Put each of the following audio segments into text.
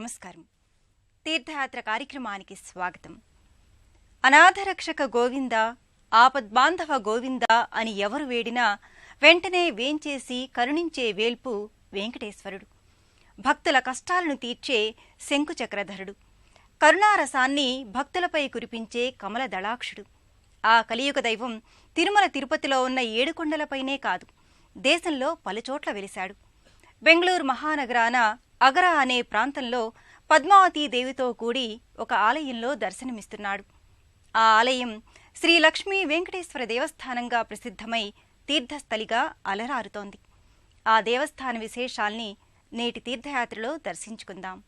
నమస్కారం. తీర్థయాత్ర కార్యక్రమానికి స్వాగతం. అనాథరక్షక గోవింద, ఆపద్బాంధవ గోవింద అని ఎవరు వేడినా వెంటనే వేంచేసి కరుణించే వేల్పు వెంకటేశ్వరుడు. భక్తుల కష్టాలను తీర్చే శంకుచక్రధరుడు. కరుణారసాన్ని భక్తులపై కురిపించే కమల దళాక్షుడు. ఆ కలియుగ దైవం తిరుమల తిరుపతిలో ఉన్న 7 కొండలపైనే కాదు, దేశంలో పలుచోట్ల వెలిశాడు. బెంగళూరు మహానగరాన అగరా అనే ప్రాంతంలో పద్మావతీ దేవితో కూడి ఒక ఆలయంలో దర్శనమిస్తున్నాడు. ఆ ఆలయం శ్రీ లక్ష్మీ వెంకటేశ్వర దేవస్థానంగా ప్రసిద్ధమై తీర్థస్థలిగా అలరారుతోంది. ఆ దేవస్థాన విశేషాల్ని నేటి తీర్థయాత్రలో దర్శించుకుందాం.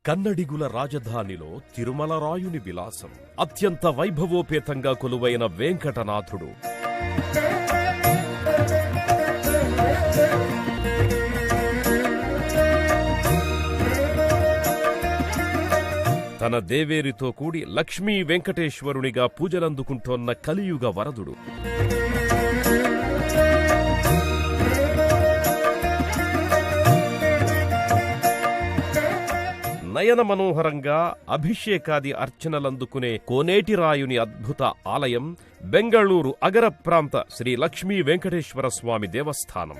కన్నడిగుల రాజధానిలో తిరుమల రాయుని విలాసం. అత్యంత వైభవోపేతంగా కొలువైన వెంకటనాథుడు. తన దేవేరితో కూడి లక్ష్మీ వెంకటేశ్వరునిగా పూజలందుకుంటోన్న కలియుగ వరదుడు. నయన మనోహరంగా అభిషేకాది అర్చనలందుకునే కోనేటి రాయుని అద్భుత ఆలయం బెంగళూరు అగర ప్రాంత శ్రీ లక్ష్మీ వెంకటేశ్వర స్వామి దేవస్థానం.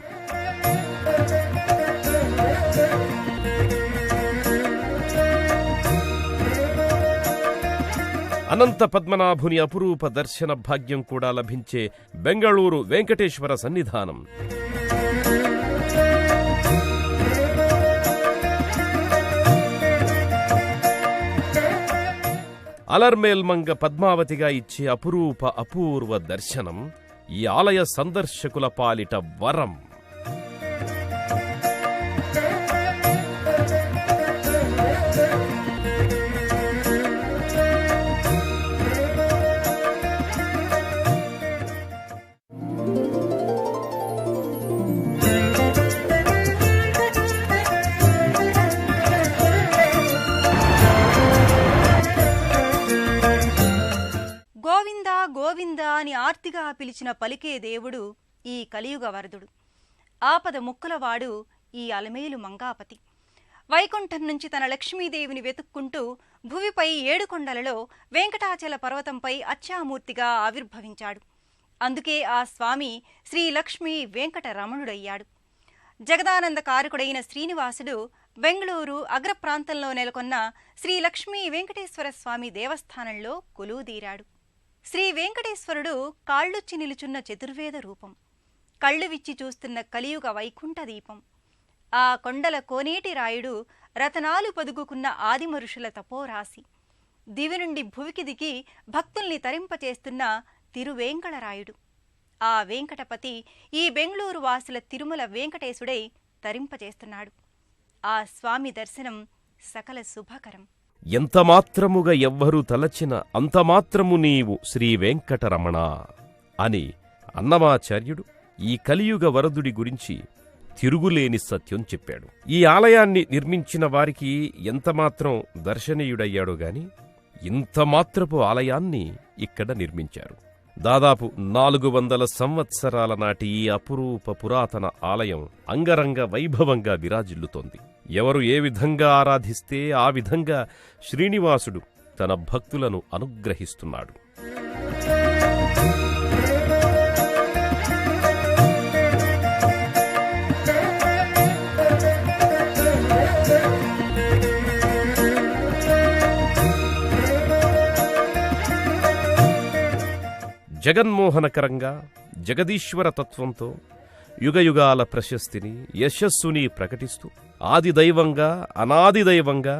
అనంత పద్మనాభుని అపురూప దర్శన భాగ్యం కూడా లభించే బెంగళూరు వెంకటేశ్వర సన్నిధానం. అలర్మేల్మంగ పద్మావతిగా ఇచ్చే అపూర్వ దర్శనం ఈ ఆలయ సందర్శకుల పాలిట వరం. గోవింద అని ఆర్తిగా పిలిచిన పలికే దేవుడు ఈ కలియుగ వరదుడు. ఆపద ముక్కులవాడు ఈ అలమేలు మంగాపతి. వైకుంఠం నుంచి తన లక్ష్మీదేవిని వెతుక్కుంటూ భువిపై 7 కొండలలో వెంకటాచల పర్వతంపై అచ్చామూర్తిగా ఆవిర్భవించాడు. అందుకే ఆ స్వామి శ్రీ లక్ష్మీ వెంకటరమణుడయ్యాడు. జగదానంద కారకుడైన శ్రీనివాసుడు బెంగళూరు అగ్ర ప్రాంతంలో నెలకొన్న శ్రీ లక్ష్మీ వెంకటేశ్వర స్వామి దేవస్థానంలో కొలువుదీరాడు. శ్రీ వెంకటేశ్వరుడు కాళ్ళొచ్చి నిలుచున్న చతుర్వేద రూపం, కళ్ళు విచ్చి చూస్తున్న కలియుగ వైకుంఠ దీపం. ఆ కొండల కోనేటి రాయుడు రతనాలు పొదుగుకున్న ఆదిమరుషుల తపోరాశి. దివి నుండి భువికి దిగి భక్తుల్ని తరింపచేస్తున్న తిరువేంకటరాయుడు. ఆ వెంకటపతి ఈ బెంగళూరు వాసుల తిరుమల వెంకటేశుడై తరింపచేస్తున్నాడు. ఆ స్వామి దర్శనం సకల శుభకరం. ఎంతమాత్రముగా ఎవ్వరూ తలచిన అంతమాత్రము నీవు శ్రీ వెంకటరమణ అని అన్నమాచార్యుడు ఈ కలియుగ వరదుడి గురించి తిరుగులేని సత్యం చెప్పాడు. ఈ ఆలయాన్ని నిర్మించిన వారికి ఎంతమాత్రం దర్శనీయుడయ్యాడో గాని ఇంతమాత్రపు ఆలయాన్ని ఇక్కడ నిర్మించారు. దాదాపు 400 సంవత్సరాల నాటి ఈ అపురూప పురాతన ఆలయం అంగరంగ వైభవంగా విరాజిల్లుతోంది. ఎవరు ఏ విధంగా ఆరాధిస్తే ఆ విధంగా శ్రీనివాసుడు తన భక్తులను అనుగ్రహిస్తున్నాడు. జగన్మోహనకరంగా జగదీశ్వర తత్వంతో యుగయుగాల ప్రశస్తిని యశస్సుని ప్రకటిస్తూ ఆదిదైవంగా అనాదిదైవంగా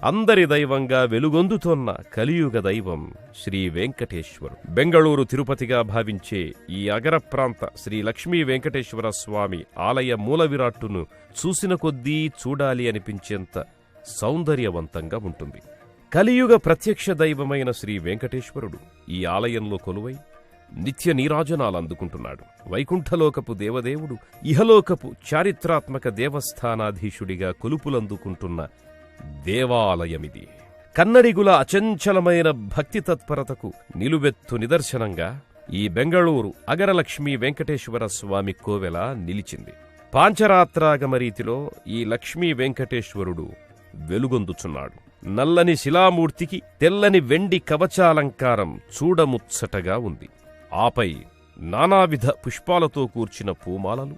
అందరి దైవంగా వెలుగొందుతోన్న కలియుగ దైవం శ్రీ వెంకటేశ్వరుడు. బెంగళూరు తిరుపతిగా భావించే ఈ అగర ప్రాంత శ్రీ లక్ష్మీ వెంకటేశ్వర స్వామి ఆలయ మూల విరాట్టును చూసిన కొద్దీ చూడాలి అనిపించేంత సౌందర్యవంతంగా ఉంటుంది. కలియుగ ప్రత్యక్ష దైవమైన శ్రీ వెంకటేశ్వరుడు ఈ ఆలయంలో కొలువై నిత్య నీరాజనాలందుకుంటున్నాడు. వైకుంఠలోకపు దేవదేవుడు ఇహలోకపు చారిత్రాత్మక దేవస్థానాధీశుడిగా కొలుపులందుకుంటున్న దేవాలయమిది. కన్నడిగుల అచంచలమైన భక్తి తత్పరతకు నిలువెత్తు నిదర్శనంగా ఈ బెంగళూరు అగరలక్ష్మీ వెంకటేశ్వర స్వామి కోవెల నిలిచింది. పాంచరాత్రాగమ రీతిలో ఈ లక్ష్మీ వెంకటేశ్వరుడు వెలుగొందుచున్నాడు. నల్లని శిలామూర్తికి తెల్లని వెండి కవచాలంకారం చూడముచ్చటగా ఉంది. ఆపై నానావిధ పుష్పాలతో కూర్చిన పూమాలలు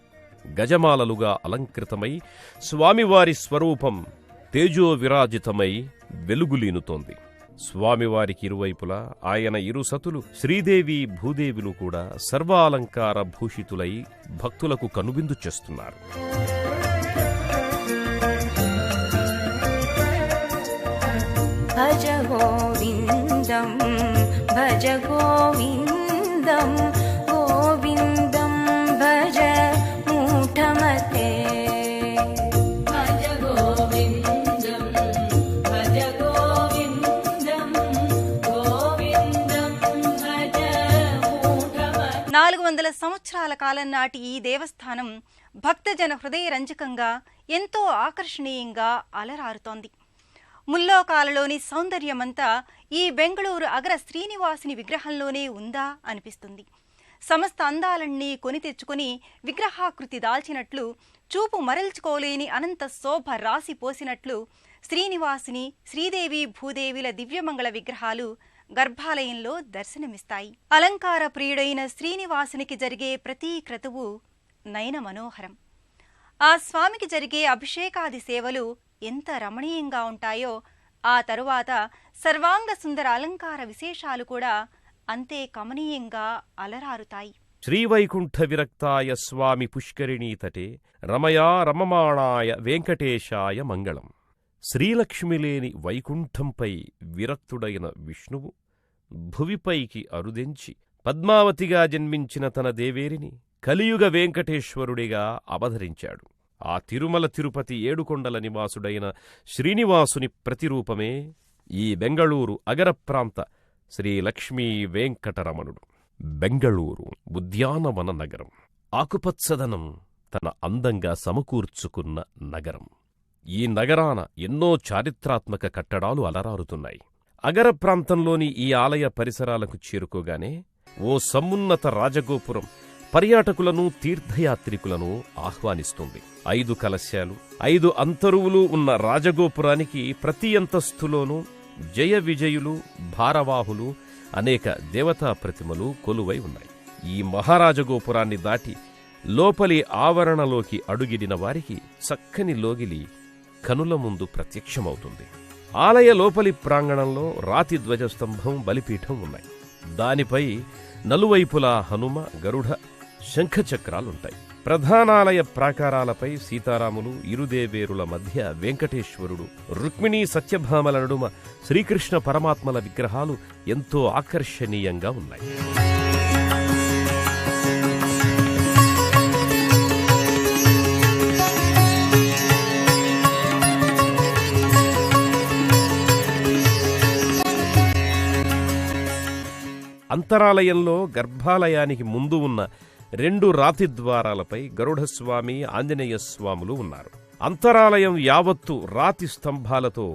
గజమాలలుగా అలంకృతమై స్వామివారి స్వరూపం తేజోవిరాజితమై వెలుగులీనుతోంది. స్వామివారికి ఇరువైపులా ఆయన ఇరు సతులు శ్రీదేవి భూదేవులు కూడా సర్వాలంకార భూషితులై భక్తులకు కనువిందు చేస్తున్నారు. భజ గోవిందం భజ గోవిందం గోవిందం భజ మూఢమతే. భజ గోవిందం భజ గోవిందం గోవిందం భజ మూఢమతే. 400 సంవత్సరాల కాలం నాటి ఈ దేవస్థానం భక్తజన హృదయ రంజకంగా ఎంతో ఆకర్షణీయంగా అలరారుతోంది. ముల్లోకాలలోని సౌందర్యమంతా ఈ బెంగళూరు అగర శ్రీనివాసుని విగ్రహంలోనే ఉందా అనిపిస్తుంది. సమస్త అందాలన్నీ కొని తెచ్చుకుని విగ్రహాకృతి దాల్చినట్లు, చూపు మరల్చుకోలేని అనంత శోభ రాసి పోసినట్లు శ్రీనివాసుని శ్రీదేవి భూదేవిల దివ్యమంగళ విగ్రహాలు గర్భాలయంలో దర్శనమిస్తాయి. అలంకార ప్రియుడైన శ్రీనివాసునికి జరిగే ప్రతి క్రతువు నయన మనోహరం. ఆ స్వామికి జరిగే అభిషేకాది సేవలు ఎంత రమణీయంగా ఉంటాయో ఆ తరువాత సర్వాంగ సుందర అలంకార విశేషాలు కూడా అంతే కమనీయంగా అలరారుతాయి. శ్రీవైకుంఠ విరక్తాయ స్వామి పుష్కరిణీతటే రమయా రమమాణాయ వెంకటేశాయ మంగళం. శ్రీలక్ష్మిలేని వైకుంఠంపై విరక్తుడైన విష్ణువు భువిపైకి అరుదెంచి పద్మావతిగా జన్మించిన తన దేవేరిని కలియుగ వెంకటేశ్వరుడిగా అవతరించాడు. ఆ తిరుమల తిరుపతి ఏడుకొండల నివాసుడైన శ్రీనివాసుని ప్రతిరూపమే ఈ బెంగళూరు అగర ప్రాంత శ్రీ లక్ష్మీ వెంకటరమణుడు. బెంగళూరు ఉద్యానవన నగరం. ఆకుపచ్చదనం తన అందంగా సమకూర్చుకున్న నగరం. ఈ నగరాన ఎన్నో చారిత్రాత్మక కట్టడాలు అలరారుతున్నాయి. అగర ప్రాంతంలోని ఈ ఆలయ పరిసరాలకు చేరుకోగానే ఓ సమున్నత రాజగోపురం పర్యాటకులను తీర్థయాత్రికులను ఆహ్వానిస్తుంది. 5 కలశాలు 5 అంతరువులు ఉన్న రాజగోపురానికి ప్రతి అంతస్తులోనూ జయ విజయులు, భారవాహులు, అనేక దేవతా ప్రతిమలు కొలువై ఉన్నాయి. ఈ మహారాజగోపురాన్ని దాటి లోపలి ఆవరణలోకి అడుగిడిన వారికి చక్కని లోగిలి కనుల ముందు ప్రత్యక్షమవుతుంది. ఆలయ లోపలి ప్రాంగణంలో రాతి ధ్వజస్తంభం, బలిపీఠం ఉన్నాయి. దానిపై నలువైపులా హనుమ, గరుడ, శంఖచక్రాలుంటాయి. ప్రధానాలయ ప్రాకారాలపై సీతారాములు, ఇరుదేవేరుల మధ్య వెంకటేశ్వరుడు, రుక్మిణీ సత్యభామల నడుమ శ్రీకృష్ణ పరమాత్మల విగ్రహాలు ఎంతో ఆకర్షణీయంగా ఉన్నాయి. అంతరాలయంలో గర్భాలయానికి ముందు ఉన్న 2 రాతి ద్వారాలపై గరుడస్వామి, ఆంజనేయస్వాములు ఉన్నారు. అంతరాలయం యావత్తు రాతి స్తంభాలతో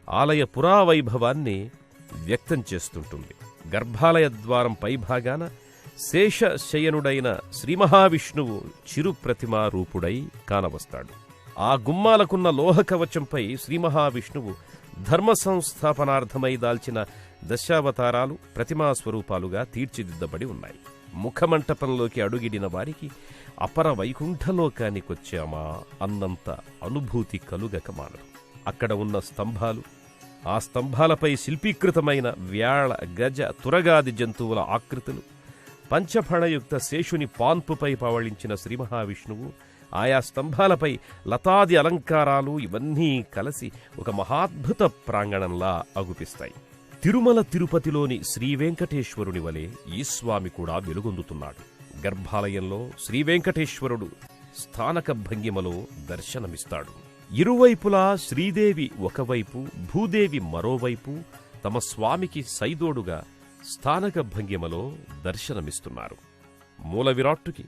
ఆలయ పురావైభవాన్ని వ్యక్తం చేస్తుంటుంది. గర్భాలయ ద్వారం పైభాగాన శేషశయనుడైన శ్రీమహావిష్ణువు చిరుప్రతిమా రూపుడై కానవస్తాడు. ఆ గుమ్మాలకున్న లోహకవచంపై శ్రీమహావిష్ణువు ధర్మ సంస్థాపనార్థమై దాల్చిన దశావతారాలు ప్రతిమాస్వరూపాలుగా తీర్చిదిద్దబడి ఉన్నాయి. ముఖమంటపంలోకి అడుగిడిన వారికి అపర వైకుంఠలోకానికొచ్చామా అన్నంత అనుభూతి కలుగక మానదు. అక్కడ ఉన్న స్తంభాలు, ఆ స్తంభాలపై శిల్పీకృతమైన వ్యాళ, గజ, తురగాది జంతువుల ఆకృతులు, పంచఫణయుక్త శేషుని పాన్పుపై పవళించిన శ్రీమహావిష్ణువు, ఆయా స్తంభాలపై లతాది అలంకారాలు ఇవన్నీ కలిసి ఒక మహాద్భుత ప్రాంగణంలా అగుపిస్తాయి. తిరుమల తిరుపతిలోని శ్రీవెంకటేశ్వరుని వలె ఈ స్వామి కూడా వెలుగొందుతున్నాడు. గర్భాలయంలో శ్రీవెంకటేశ్వరుడు స్థానక భంగిమలో దర్శనమిస్తాడు. ఇరువైపులా శ్రీదేవి ఒకవైపు, భూదేవి మరోవైపు తమ స్వామికి సైదోడుగా స్థానక భంగిమలో దర్శనమిస్తున్నారు. మూల విరాట్టుకి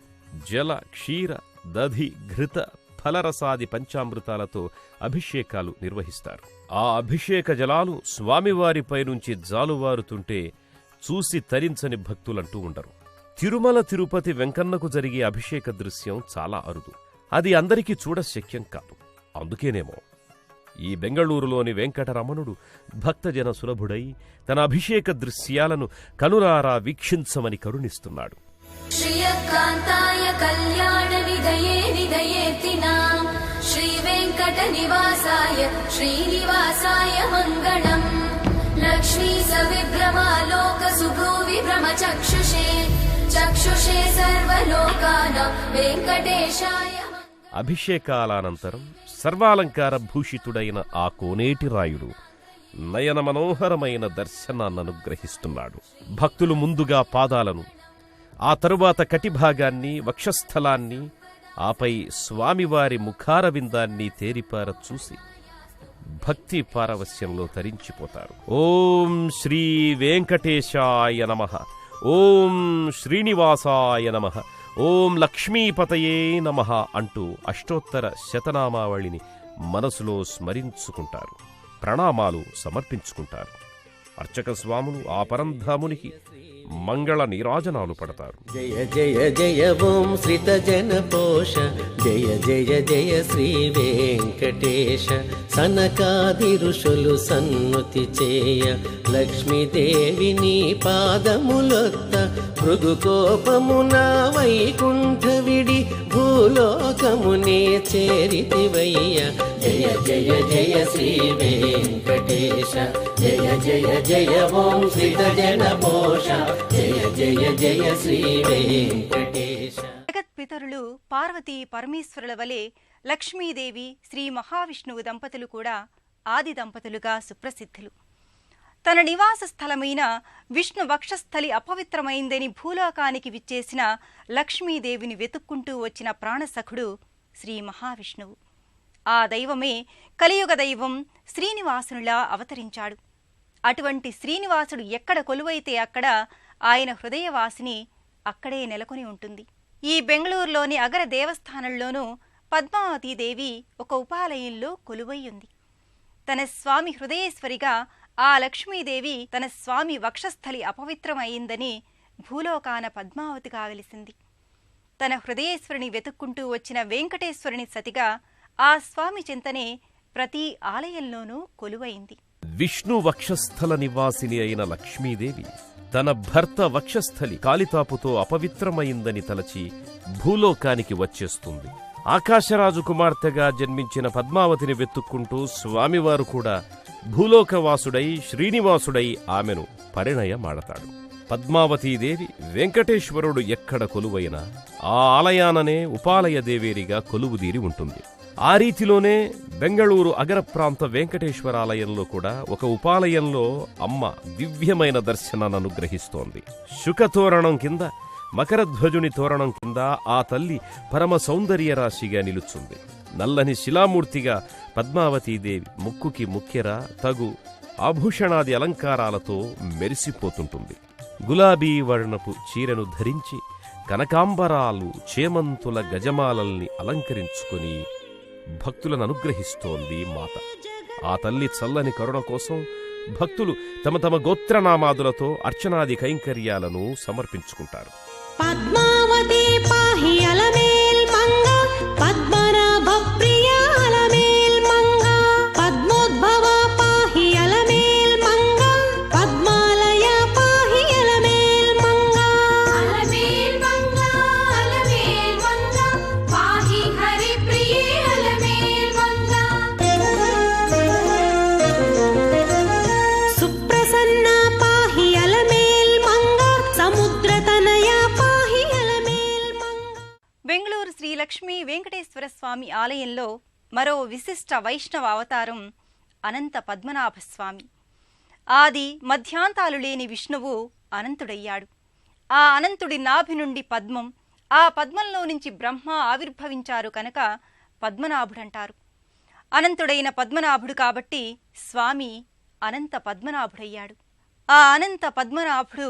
జల, క్షీర, దధి, ఘృత, ఫలరసాది పంచామృతాలతో అభిషేకాలు నిర్వహిస్తారు. ఆ అభిషేక జలాలు స్వామివారిపై నుంచి జాలువారుతుంటే చూసి తరించని భక్తులంటూ ఉండరు. తిరుమల తిరుపతి వెంకన్నకు జరిగే అభిషేక దృశ్యం చాలా అరుదు. అది అందరికీ చూడ శక్యం కాదు. అందుకేనేమో ఈ బెంగళూరులోని వెంకటరమణుడు భక్తజన సులభుడై తన అభిషేక దృశ్యాలను కనులారా వీక్షించమని కరుణిస్తున్నాడు. శ్రీయకాంతాయ కళ్యాణ నిదయే నిదయేతినాం శ్రీ వెంకట నివాసాయ శ్రీనివాసాయ మంగళం లక్ష్మీ సవిభ్రమాలోక సుభూ విభ్రమ చక్షుషే చక్షుషే సర్వలోకానాం వెంకటేశాయ. అభిషేకాలానంతరం సర్వాలంకార భూషితుడైన ఆ కోనేటి రాయుడు నయన మనోహరమైన దర్శనాన్ననుగ్రహిస్తున్నాడు. భక్తులు ముందుగా పాదాలను, ఆ తరువాత కటిభాగాన్ని, వక్షస్థలాన్ని, ఆపై స్వామివారి ముఖారవిందాన్ని తేరిపార చూసి భక్తి పారవస్యంలో తరించిపోతారు. ఓం శ్రీ వెంకటేశాయ నమః, ఓం శ్రీనివాసాయ నమః, ఓం లక్ష్మీపతయే నమః అంటూ అష్టోత్తర శతనామావళిని మనసులో స్మరించుకుంటారు. ప్రణామాలు సమర్పించుకుంటారు. అర్చక స్వాములు ఆ పరంధామునికి మంగళ నీరాజనాలు పడతారు. జయ జయ జయ ఓం శ్రీత జన పోష జయ జయ జయ శ్రీ వెంకటేశ సనకాది ఋషులు సన్నుతి చేయ లక్ష్మీదేవిని పాదములొత్త భృగుకోపమున వైకుంఠ విడి భూలోకమునే చేరితివయ్య. జయ జయ జయ శ్రీ వెంకటేశ జయ జయ జయ ఓం శ్రీత జన పోష జయ జయ జయ శ్రీ వెంకటేశ. జగత్పితరులు పార్వతీ పరమేశ్వరుల వలె లక్ష్మీదేవి శ్రీ మహావిష్ణువు దంపతులు కూడా ఆది దంపతులుగా సుప్రసిద్ధులు. తన నివాస స్థలమైన విష్ణు వక్షస్థలి అపవిత్రమైందని భూలోకానికి విచ్చేసిన లక్ష్మీదేవిని వెతుక్కుంటూ వచ్చిన ప్రాణసఖుడు శ్రీ మహావిష్ణువు. ఆ దైవమే కలియుగ దైవం శ్రీనివాసునిలా అవతరించాడు. అటువంటి శ్రీనివాసుడు ఎక్కడ కొలువైతే అక్కడ ఆయన హృదయవాసిని అక్కడే నెలకొని ఉంటుంది. ఈ బెంగళూరులోని అగర దేవస్థానంలోనూ పద్మావతీదేవి ఒక ఉపాలయంలో కొలువై ఉంది. తన స్వామి హృదయేశ్వరిగా ఆ లక్ష్మీదేవి తన స్వామి వక్షస్థలి అపవిత్రమైందని భూలోకాన పద్మావతిగా వెలిసింది. తన హృదయేశ్వరిని వెతుక్కుంటూ వచ్చిన వెంకటేశ్వరుని సతిగా ఆ స్వామి చింతనే ప్రతి ఆలయంలోనూ కొలువైంది. విష్ణు వక్షస్థల నివాసిని అయిన లక్ష్మీదేవి తన భర్త వక్షస్థలి కాలితాపుతో అపవిత్రమైందని తలచి భూలోకానికి వచ్చేస్తుంది. ఆకాశరాజు కుమార్తెగా జన్మించిన పద్మావతిని వెతుక్కుంటూ స్వామివారు కూడా భూలోకవాసుడై శ్రీనివాసుడై ఆమెను పరిణయమాడతాడు. పద్మావతీదేవి వెంకటేశ్వరుడు ఎక్కడ కొలువైనా ఆ ఆలయాననే ఉపాలయ దేవేరిగా కొలువుదీరి ఉంటుంది. ఆ రీతిలోనే బెంగళూరు అగర ప్రాంత వెంకటేశ్వరాలయంలో కూడా ఒక ఉపాలయంలో అమ్మ దివ్యమైన దర్శనాన్ని అనుగ్రహిస్తోంది. శుకతోరణం కింద, మకరధ్వజుని తోరణం కింద ఆ తల్లి పరమ సౌందర్య రాశిగా నిలుచుంది. నల్లని శిలామూర్తిగా పద్మావతీదేవి ముక్కుకి ముక్కెర తగు ఆభూషణాది అలంకారాలతో మెరిసిపోతుంటుంది. గులాబీ వర్ణపు చీరెను ధరించి కనకాంబరాలు, చేమంతుల గజమాలల్ని అలంకరించుకుని భక్తులను అనుగ్రహిస్తోంది మాత. ఆ తల్లి చల్లని కరుణ కోసం భక్తులు తమ తమ గోత్రనామాదులతో అర్చనాది కైంకర్యాలను సమర్పించుకుంటారు. పద్మావతి పాహి అలమేల్ మంగ పద్మనాభ ప్రియ అలమేల్ మంగ పద్మోద్భవ పాహి అలమేల్ మంగ పద్మాలయ పాహి అలమేల్ మంగ అలమేల్ మంగ అలమేల్ మంగ పాహి హరి ప్రియే అలమేల్ మంగ సుప్రసన్న పాహి అలమేల్ మంగ సముద్ర తనయ పాహి అలమేల్ మంగ. బెంగళూరు శ్రీ లక్ష్మీ వెంకటేశ్వర స్వామి ఆలయంలో మరో విశిష్ట వైష్ణవ అవతారం అనంత పద్మనాభస్వామి. ఆది మధ్యాంతాలు లేని విష్ణువు అనంతుడయ్యాడు. ఆ అనంతుడి నాభి నుండి పద్మం, ఆ పద్మంలో నుంచి బ్రహ్మ ఆవిర్భవించారు కనుక పద్మనాభుడంటారు. అనంతుడైన పద్మనాభుడు కాబట్టి స్వామి అనంత పద్మనాభుడయ్యాడు. ఆ అనంత పద్మనాభుడు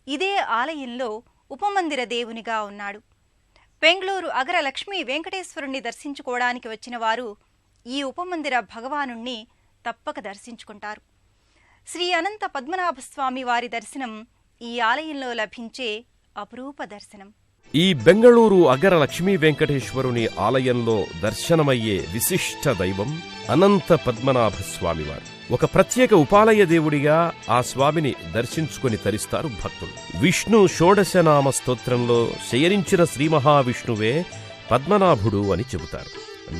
ఇదే ఆలయంలో ఉపమందిర దేవునిగా ఉన్నాడు. బెంగళూరు అగర లక్ష్మీ వెంకటేశ్వరుణ్ణి దర్శించుకోవడానికి వచ్చిన వారు ఈ ఉపమందిర భగవానుణ్ణి తప్పక దర్శించుకుంటారు. శ్రీ అనంత పద్మనాభస్వామి వారి దర్శనం ఈ ఆలయంలో లభించే అపురూప దర్శనం. ఈ బెంగళూరు అగర లక్ష్మీ వెంకటేశ్వరుని ఆలయంలో దర్శనమయ్యే విశిష్ట దైవం అనంత పద్మనాభ స్వామివారు. ఒక ప్రత్యేక ఉపాలయ దేవుడిగా ఆ స్వామిని దర్శించుకుని తరిస్తారు భక్తులు. విష్ణు షోడశనామ స్తోత్రంలో శయనించిన శ్రీ మహావిష్ణువే పద్మనాభుడు అని చెబుతారు.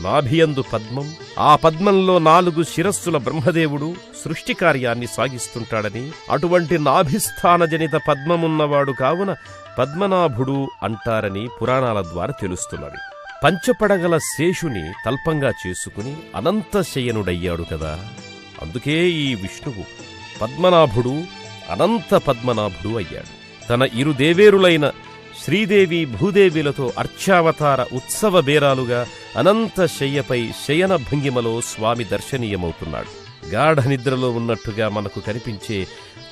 నాభియందు పద్మం, ఆ పద్మంలో 4 శిరస్సుల బ్రహ్మదేవుడు సృష్టి కార్యాన్ని సాగిస్తుంటాడని, అటువంటి నాభిస్థానజనిత పద్మమున్నవాడు కావున పద్మనాభుడు అంటారని పురాణాల ద్వారా తెలుస్తున్నది. పంచపడగల శేషుని తల్పంగా చేసుకుని అనంతశయనుడయ్యాడు కదా, అందుకే ఈ విష్ణువు పద్మనాభుడు అనంత పద్మనాభుడు అయ్యాడు. తన ఇరు దేవేరులైన శ్రీదేవి భూదేవిలతో అర్చావతార ఉత్సవ బేరాలుగా అనంత శయ్యపై శయన భంగిమలో స్వామి దర్శనీయమవుతున్నాడు. గాఢ నిద్రలో ఉన్నట్టుగా మనకు కనిపించే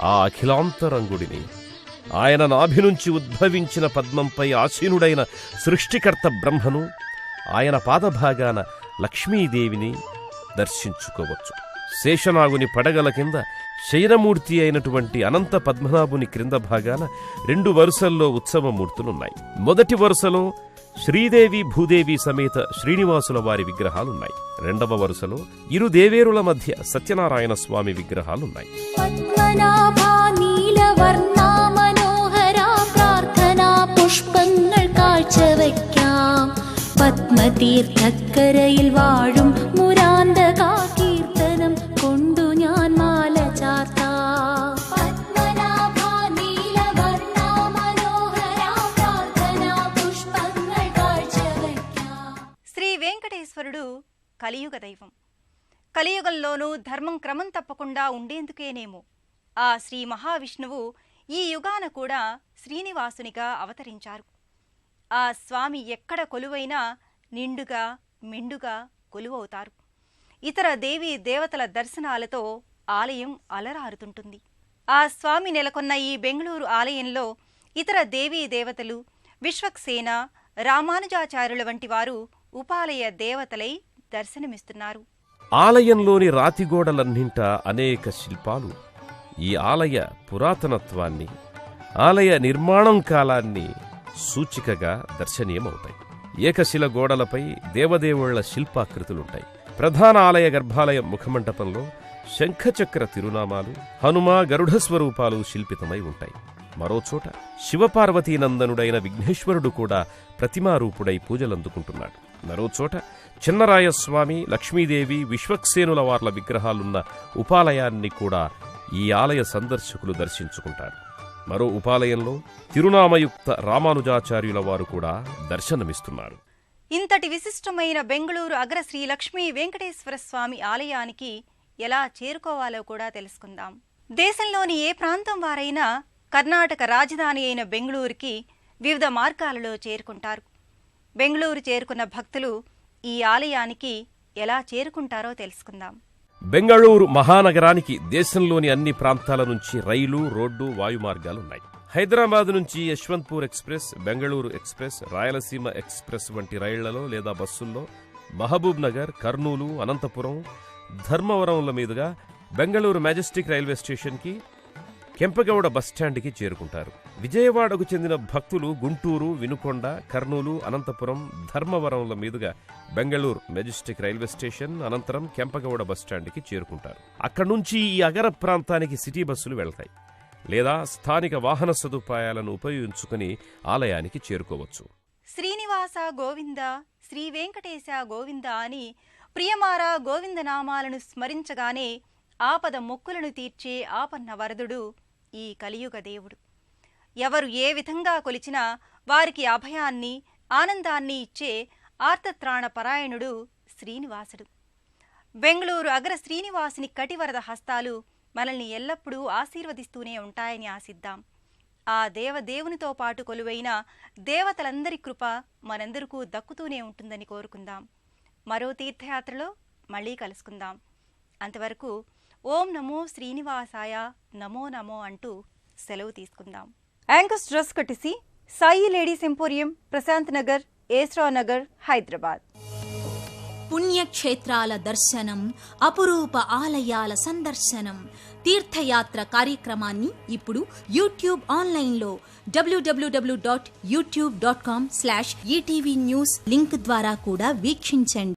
ఆ అఖిలాంతరంగుడిని, ఆయన నాభి నుంచి ఉద్భవించిన పద్మంపై ఆసీనుడైన సృష్టికర్త బ్రహ్మను, ఆయన పాదభాగాన లక్ష్మీదేవిని దర్శించుకోవచ్చు. శేషనాగుని పడగల కింద శయనమూర్తి అయినటువంటి అనంత పద్మనాభుని క్రింద భాగాన 2 వరుసల్లో ఉత్సవమూర్తులున్నాయి. మొదటి వరుసలో శ్రీదేవి భూదేవి సమేత శ్రీనివాసుల వారి విగ్రహాలున్నాయి. 2వ వరుసలో ఇరు దేవేరుల మధ్య సత్యనారాయణ స్వామి విగ్రహాలున్నాయి. പത്മനാഭാ നീലവർണ്ണാ മനോഹരാ പ്രാർത്ഥനാ പുഷ്പങ്ങൾ കാഴ്ചവയ്ക്കാം. പത്മതീർത്ഥക്കരയിൽ വാഴും മുരാന്തകാ കീർത്തനം കൊണ്ടു ഞാൻ മാല ചാർത്താം. പത്മനാഭാ നീലവർണ്ണാ മനോഹരാ പ്രാർത്ഥനാ പുഷ്പങ്ങൾ കാഴ്ചവയ്ക്കാം. శ్రీ వెంకటేశ్వరుడు కలియుగ దైవం. కలియుగంలోనూ ధర్మం క్రమం తప్పకుండా ఉండేందుకేనేమో ఆ శ్రీ మహావిష్ణువు ఈ యుగాన కూడా శ్రీనివాసునిగా అవతరించారు. ఆ స్వామి ఎక్కడ కొలువైనా నిండుగా మెండుగా కొలువవుతారు. ఇతర దేవీ దేవతల దర్శనాలతో ఆలయం అలరారుతుంటుంది. ఆ స్వామి నెలకొన్న ఈ బెంగళూరు ఆలయంలో ఇతర దేవీ దేవతలు, విశ్వక్సేన, రామానుజాచార్యుల వంటి వారు ఉపాలయ దేవతలై దర్శనమిస్తున్నారు. ఆలయంలోని రాతిగోడలన్నింటా అనేక శిల్పాలు ఈ ఆలయ పురాతనత్వాన్ని, ఆలయ నిర్మాణం కాలాన్ని సూచికగా దర్శనీయమవుతాయి. ఏకశిల గోడలపై దేవదేవుళ్ల శిల్పాకృతులుంటాయి. ప్రధాన ఆలయ గర్భాలయం ముఖమంటపంలో శంఖచక్ర తిరునామాలు, హనుమ, గరుడ స్వరూపాలు శిల్పితమై ఉంటాయి. మరోచోట శివపార్వతీనందనుడైన విఘ్నేశ్వరుడు కూడా ప్రతిమారూపుడై పూజలందుకుంటున్నాడు. మరోచోట చిన్నరాయస్వామి, లక్ష్మీదేవి, విశ్వక్సేనుల వార్ల విగ్రహాలున్న ఉపాలయాన్ని కూడా ఈ ఆలయ సందర్శకులు దర్శించుకుంటారు. మరో ఉపాలయంలో తిరునామయుక్త రామానుజాచార్యుల వారు కూడా దర్శనమిస్తున్నారు. ఇంతటి విశిష్టమైన బెంగళూరు అగ్ర శ్రీ లక్ష్మీ వెంకటేశ్వర స్వామి ఆలయానికి ఎలా చేరుకోవాలో కూడా తెలుసుకుందాం. దేశంలోని ఏ ప్రాంతం వారైనా కర్ణాటక రాజధాని అయిన బెంగళూరుకి వివిధ మార్గాలలో చేరుకుంటారు. బెంగళూరు చేరుకున్న భక్తులు ఈ ఆలయానికి ఎలా చేరుకుంటారో తెలుసుకుందాం. బెంగళూరు మహానగరానికి దేశంలోని అన్ని ప్రాంతాల నుంచి రైలు, రోడ్డు, వాయు మార్గాలున్నాయి. హైదరాబాద్ నుంచి Yeshwantpur express, Bengaluru express, Rayalaseema express వంటి రైళ్లలో లేదా బస్సుల్లో మహబూబ్ నగర్, కర్నూలు, అనంతపురం, ధర్మవరంల మీదుగా బెంగళూరు మెజెస్టిక్ రైల్వే స్టేషన్కి, కెంపగౌడ బస్టాండ్కి చేరుకుంటారు. విజయవాడకు చెందిన భక్తులు గుంటూరు, వినుకొండ, కర్నూలు, అనంతపురం, ధర్మవరంల మీదుగా బెంగళూరు మెజెస్టిక్ రైల్వే స్టేషన్, అనంతరం కెంపగౌడ బస్టాండ్కి చేరుకుంటారు. అక్కడి నుంచి ఈ అగర ప్రాంతానికి సిటీ బస్సులు వెళ్తాయి లేదా స్థానిక వాహన సదుపాయాలను ఉపయోగించుకుని ఆలయానికి చేరుకోవచ్చు. శ్రీనివాస గోవింద, శ్రీ వెంకటేశ గోవింద అని ప్రియమార గోవిందనామాలను స్మరించగానే ఆపద మొక్కులను తీర్చే ఆపన్న వరదుడు ఈ కలియుగ దేవుడు. ఎవరు ఏ విధంగా కొలిచినా వారికి అభయాన్ని, ఆనందాన్ని ఇచ్చే ఆర్తత్రాణ పరాయణుడు శ్రీనివాసుడు. బెంగళూరు అగ్ర శ్రీనివాసుని కటివరద హస్తాలు మనల్ని ఎల్లప్పుడూ ఆశీర్వదిస్తూనే ఉంటాయని ఆశిద్దాం. ఆ దేవదేవునితో పాటు కొలువైన దేవతలందరి కృప మనందరికీ దక్కుతూనే ఉంటుందని కోరుకుందాం. మరో తీర్థయాత్రలో మళ్ళీ కలుసుకుందాం. అంతవరకు ఓం నమో శ్రీనివాసాయ, నమో నమో అంటూ సెలవు తీసుకుందాం. యాంకర్స్ డ్రెస్ కట్టిసి సాయి లేడీస్ ఎంపోరియం, ప్రశాంత్ నగర్, ఏస్రానగర్, హైదరాబాద్. పుణ్యక్షేత్రాల దర్శనం, అపురూప ఆలయాల సందర్శనం, తీర్థయాత్ర కార్యక్రమాన్ని ఇప్పుడు యూట్యూబ్ ఆన్లైన్లో www.youtube.com/ETV News లింక్ ద్వారా కూడా వీక్షించండి.